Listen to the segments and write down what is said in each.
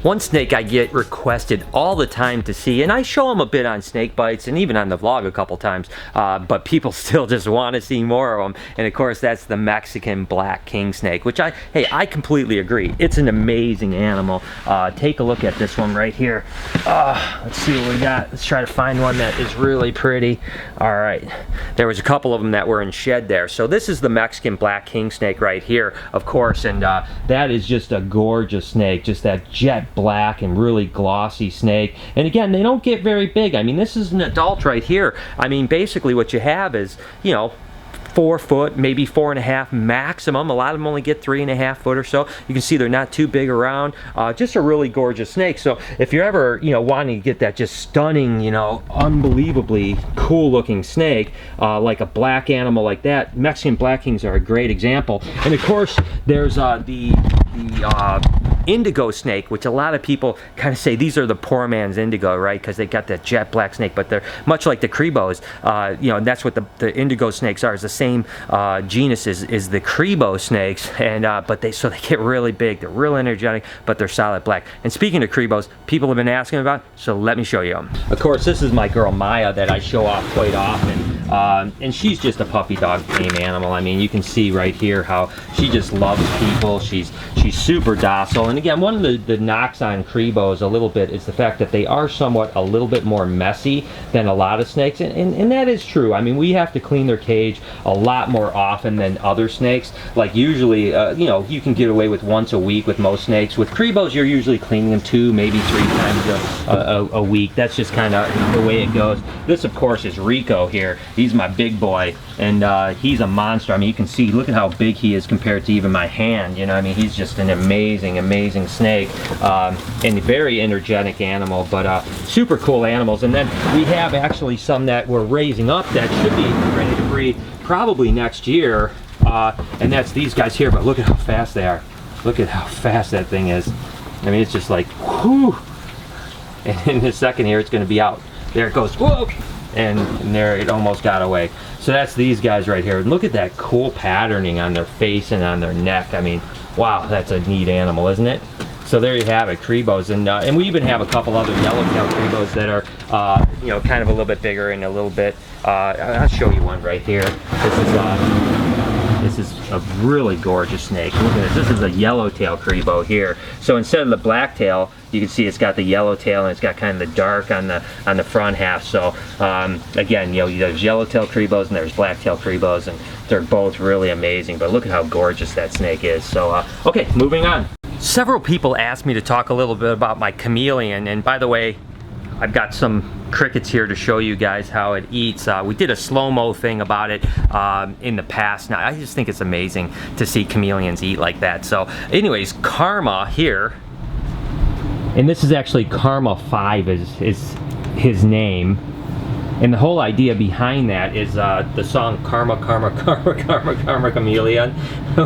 One snake I get requested all the time to see, and I show them a bit on snake bites and even on the vlog a couple times, but people still just want to see more of them. And of course, that's the Mexican black king snake, which I completely agree. It's an amazing animal. Take a look at this one right here. Let's see what we got. Let's try to find one that is really pretty. All right, there was a couple of them that were in shed there. So this is the Mexican black king snake right here, of course, and that is just a gorgeous snake, just that jet black and really glossy snake. And again, they don't get very big. I mean, this is an adult right here. I mean, basically what you have is, you know, 4 foot, maybe 4.5 maximum. A lot of them only get 3.5 foot or so. You can see they're not too big around. Just a really gorgeous snake. So if you're ever, you know, wanting to get that just stunning, you know, unbelievably cool looking snake, like a black animal like that, Mexican black kings are a great example. And of course, there's the Indigo Snake, which a lot of people kind of say these are the poor man's indigo, right? Because they got that jet black snake, but they're much like the Cribos, you know, and that's what the Indigo Snakes are. Is the same genus is the Cribo snakes, and but they get really big. They're real energetic, but they're solid black. And speaking of Cribos, people have been asking about, so let me show you them. Of course, this is my girl Maya that I show off quite often, and she's just a puppy dog tame animal. I mean, you can see right here how she just loves people. She's super docile. And again, one of the knocks on Cribos a little bit is the fact that they are somewhat a little bit more messy than a lot of snakes, and that is true. I mean, we have to clean their cage a lot more often than other snakes. Like usually, you know, you can get away with once a week with most snakes. With Cribos, you're usually cleaning them 2, maybe 3 times a week. That's just kind of the way it goes. This, of course, is Rico here. He's my big boy, and he's a monster. I mean, you can see, look at how big he is compared to even my hand. You know, I mean, he's just an amazing snake, and a very energetic animal, but super cool animals. And then we have actually some that we're raising up that should be ready to breed probably next year, and that's these guys here. But look at how fast they are. Look at how fast that thing is. I mean, it's just like whoo, and in a second here it's going to be out. There it goes, whoa, and there it almost got away. So that's these guys right here. And look at that cool patterning on their face and on their neck. I mean, wow, that's a neat animal, isn't it? So there you have it, Cribos, and we even have a couple other yellowtail Cribos that are, you know, kind of a little bit bigger and a little bit. I'll show you one right here. This is a really gorgeous snake. Look at this. This is a yellowtail Cribo here. So instead of the black tail, you can see it's got the yellow tail and it's got kind of the dark on the front half. So again, you know, there's yellowtail Cribos and there's blacktail Cribos, and they're both really amazing. But look at how gorgeous that snake is. So okay, moving on. Several people asked me to talk a little bit about my chameleon, and by the way, I've got some crickets here to show you guys how it eats. We did a slow-mo thing about it in the past. Now, I just think it's amazing to see chameleons eat like that. So anyways, Karma here, and this is actually Karma 5 is his name. And the whole idea behind that is the song Karma, Karma, Karma, Karma, Karma Chameleon.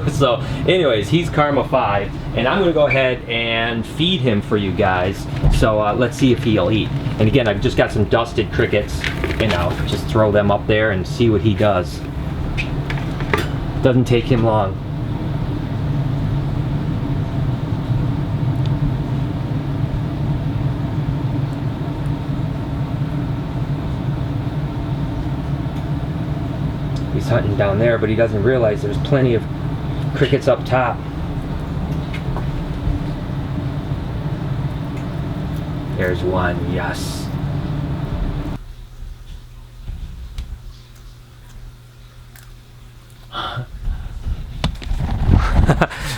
So anyways, he's Karma 5, and I'm going to go ahead and feed him for you guys. So let's see if he'll eat. And again, I've just got some dusted crickets, you know, just throw them up there and see what he does. Doesn't take him long. He's hunting down there, but he doesn't realize there's plenty of crickets up top. There's one, yes.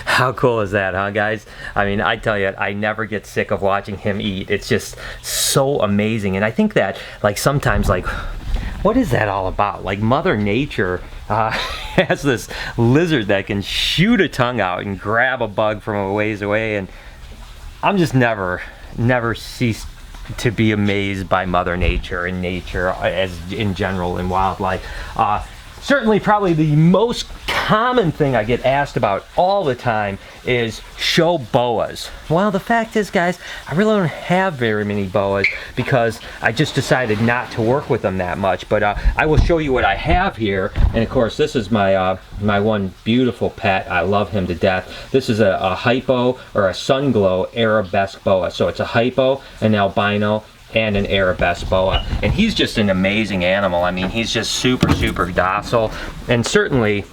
How cool is that, huh, guys? I mean, I tell you, I never get sick of watching him eat. It's just so amazing. And I think that, like, sometimes, like, what is that all about? Like, Mother Nature has this lizard that can shoot a tongue out and grab a bug from a ways away, and I'm just never cease to be amazed by Mother Nature and nature as in general in wildlife. Certainly probably the most common thing I get asked about all the time is show boas. Well, the fact is, guys, I really don't have very many boas because I just decided not to work with them that much. But I will show you what I have here. And of course, this is my my one beautiful pet. I love him to death. This is a hypo or a sun glow Arabesque boa. So it's a hypo, an albino, and an Arabesque boa, and he's just an amazing animal. I mean, he's just super docile, and certainly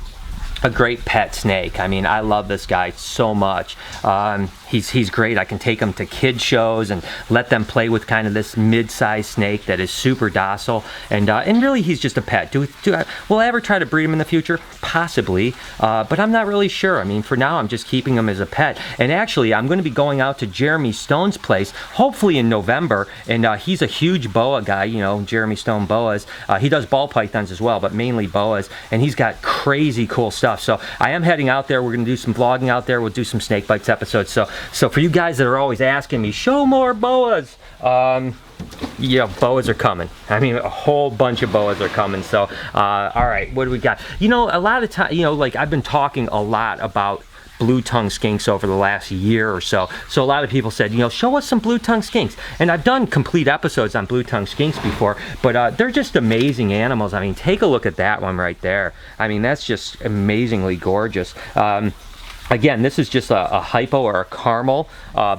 a great pet snake. I mean, I love this guy so much. He's great. I can take him to kid shows and let them play with kind of this mid-sized snake that is super docile, and really he's just a pet. Will I ever try to breed him in the future? Possibly, but I'm not really sure. I mean, for now I'm just keeping him as a pet, and actually I'm going to be going out to Jeremy Stone's place hopefully in November, and he's a huge boa guy, you know, Jeremy Stone boas. He does ball pythons as well, but mainly boas, and he's got crazy cool stuff. So I am heading out there. We're going to do some vlogging out there. We'll do some snake bites episodes. So for you guys that are always asking me, show more boas, yeah, boas are coming. I mean, a whole bunch of boas are coming. So all right, what do we got? You know, a lot of time, you know, like I've been talking a lot about blue-tongue skinks over the last year or so. So a lot of people said, you know, show us some blue-tongue skinks. And I've done complete episodes on blue-tongue skinks before, but they're just amazing animals. I mean, take a look at that one right there. I mean, that's just amazingly gorgeous. Again, this is just a hypo or a caramel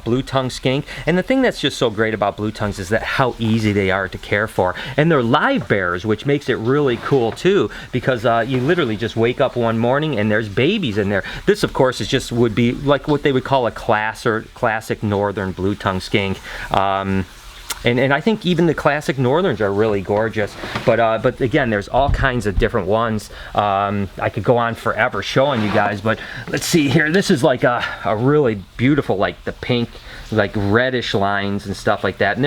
blue-tongue skink. And the thing that's just so great about blue tongues is that how easy they are to care for. And they're live bearers, which makes it really cool too, because you literally just wake up one morning and there's babies in there. This, of course, would be like what they would call a classic northern blue-tongue skink. And I think even the classic northerns are really gorgeous, but again, there's all kinds of different ones. I could go on forever showing you guys, but let's see here. This is like a really beautiful, like the pink, like reddish lines and stuff like that. And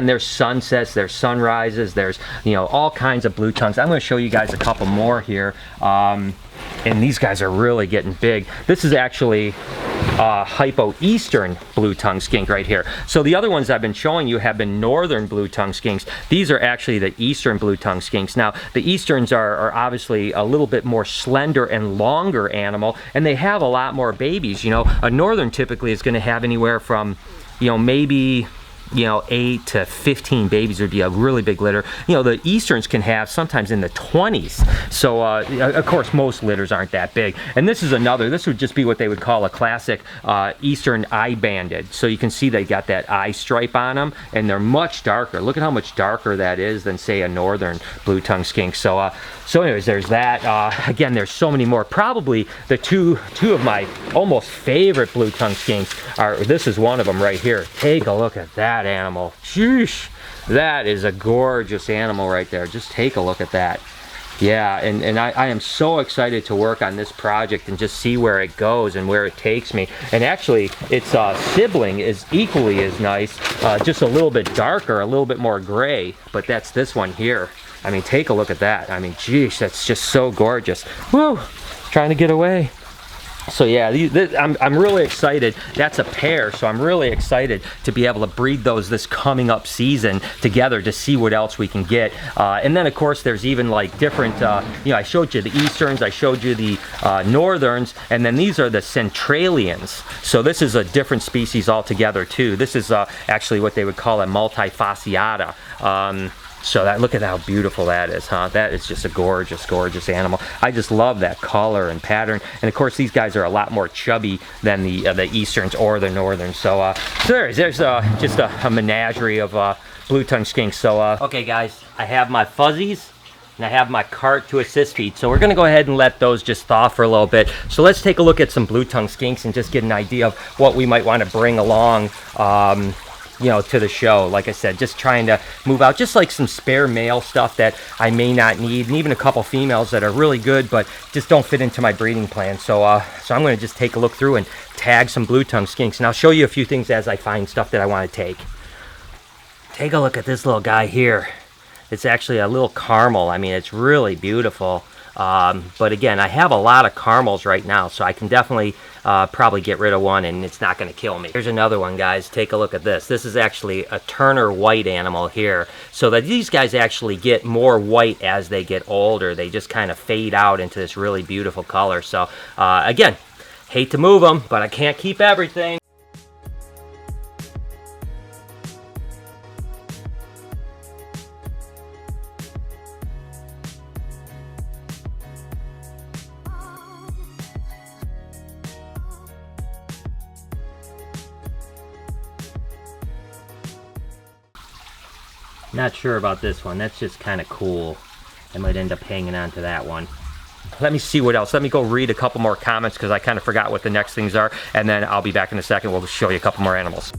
there's sunsets, there's sunrises, there's, you know, all kinds of blue tongues. I'm going to show you guys a couple more here. And these guys are really getting big. This is actually hypo eastern blue-tongue skink right here. So the other ones I've been showing you have been northern blue-tongue skinks. These are actually the eastern blue-tongue skinks. Now the easterns are obviously a little bit more slender and longer animal, and they have a lot more babies. You know, a northern typically is going to have anywhere from, you know, maybe, you know, 8 to 15 babies would be a really big litter. You know, the easterns can have sometimes in the 20s. So of course most litters aren't that big. And this is another, this would just be what they would call a classic eastern eye banded. So you can see they got that eye stripe on them, and they're much darker. Look at how much darker that is than, say, a northern blue-tongue skink. So so anyways, there's that. Again, there's so many more. Probably the two of my almost favorite blue-tongue skinks are, this is one of them right here. Take a look at that animal. Sheesh, that is a gorgeous animal right there. Just take a look at that. Yeah, and I am so excited to work on this project and just see where it goes and where it takes me. And actually, its sibling is equally as nice, just a little bit darker, a little bit more gray, but that's this one here. I mean, take a look at that. I mean, geez, that's just so gorgeous. Woo, trying to get away. So yeah, I'm really excited. That's a pair, so I'm really excited to be able to breed those this coming up season together to see what else we can get. And then of course there's even like different, you know, I showed you the easterns, I showed you the northerns, and then these are the Centralians. So this is a different species altogether too. This is actually what they would call a multifasciata. So that, look at how beautiful that is, huh? That is just a gorgeous, gorgeous animal. I just love that color and pattern. And of course, these guys are a lot more chubby than the easterns or the northerns. So, there's just a menagerie of blue-tongue skinks. So, okay, guys, I have my fuzzies and I have my cart to assist feed. So we're gonna go ahead and let those just thaw for a little bit. So let's take a look at some blue-tongue skinks and just get an idea of what we might want to bring along, you know, to the show. Like I said, just trying to move out just like some spare male stuff that I may not need, and even a couple females that are really good but just don't fit into my breeding plan. So so I'm going to just take a look through and tag some blue-tongue skinks, and I'll show you a few things as I find stuff that I want to take. Take a look at this little guy here. It's actually a little caramel. I mean, it's really beautiful. But again, I have a lot of caramels right now, so I can definitely probably get rid of one and it's not going to kill me. Here's another one, guys. Take a look at this. This is actually a Turner white animal here. So that these guys actually get more white as they get older. They just kind of fade out into this really beautiful color. So again, hate to move them, but I can't keep everything. Not sure about this one. That's just kind of cool. I might end up hanging on to that one. Let me see what else. Let me go read a couple more comments because I kind of forgot what the next things are, and then I'll be back in a second. We'll show you a couple more animals.